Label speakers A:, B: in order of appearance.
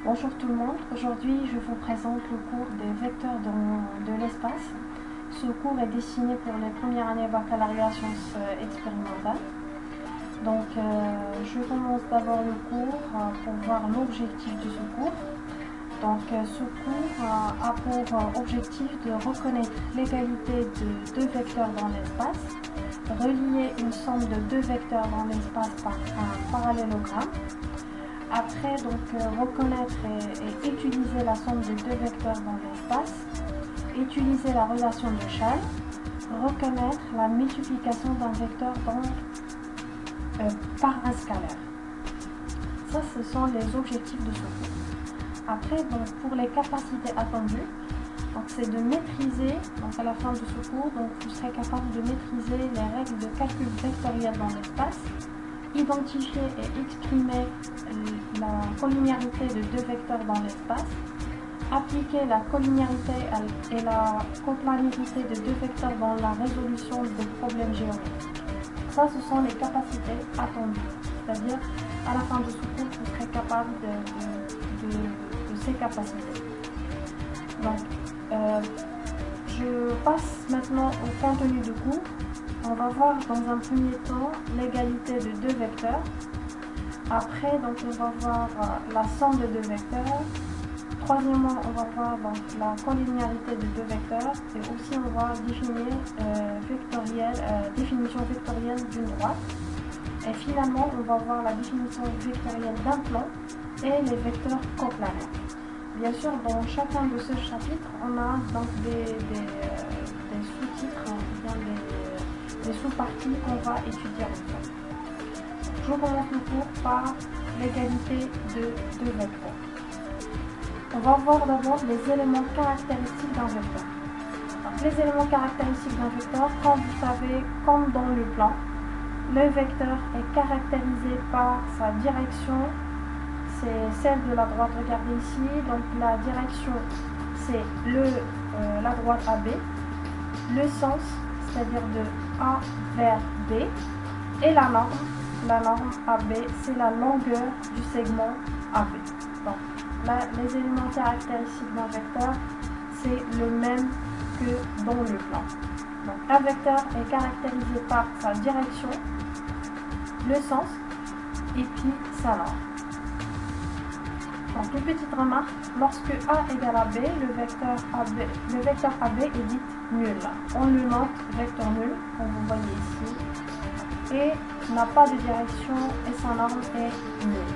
A: Bonjour tout le monde, aujourd'hui je vous présente le cours des vecteurs de l'espace. Ce cours est destiné pour les premières années baccalauréat sciences expérimentales. Donc je commence d'abord le cours pour voir l'objectif de ce cours. Donc ce cours a pour objectif de reconnaître l'égalité de deux vecteurs dans l'espace, relier une somme de deux vecteurs dans l'espace par un parallélogramme. Après, reconnaître et utiliser la somme de deux vecteurs dans l'espace, utiliser la relation de Chasles, reconnaître la multiplication d'un vecteur par un scalaire. Ça, ce sont les objectifs de ce cours. Après, pour les capacités attendues, c'est de maîtriser, à la fin de ce cours, vous serez capable de maîtriser les règles de calcul vectoriel dans l'espace, identifier et exprimer la collinéarité de deux vecteurs dans l'espace, appliquer la collinéarité et la coplanarité de deux vecteurs dans la résolution de problèmes géométriques. Ça, ce sont les capacités attendues. C'est-à-dire, à la fin de ce cours, vous serez capable de ces capacités. Je passe maintenant au contenu du cours. On va voir dans un premier temps l'égalité de deux vecteurs. Après, on va voir la somme de deux vecteurs. Troisièmement, on va voir la collinéarité de deux vecteurs. Et aussi, on va définir définition vectorielle d'une droite. Et finalement, on va voir la définition vectorielle d'un plan et les vecteurs coplanaires. Bien sûr, dans chacun de ces chapitres, on a des sous-titres, des sous-parties qu'on va étudier ensemble. Je commence le cours par l'égalité de deux vecteurs. On va voir d'abord les éléments caractéristiques d'un vecteur. Les éléments caractéristiques d'un vecteur, comme vous savez, comme dans le plan, le vecteur est caractérisé par sa direction, c'est celle de la droite. Regardez ici, la direction c'est la droite AB, le sens c'est-à-dire de A vers B, et la norme AB c'est la longueur du segment AB. Donc là, les éléments caractéristiques d'un vecteur c'est le même que dans le plan. Donc un vecteur est caractérisé par sa direction, le sens et puis sa norme. Donc, une petite remarque, lorsque A égale à B, le vecteur AB est dit nul. On le note vecteur nul, comme vous voyez ici, et n'a pas de direction et sa norme est nulle.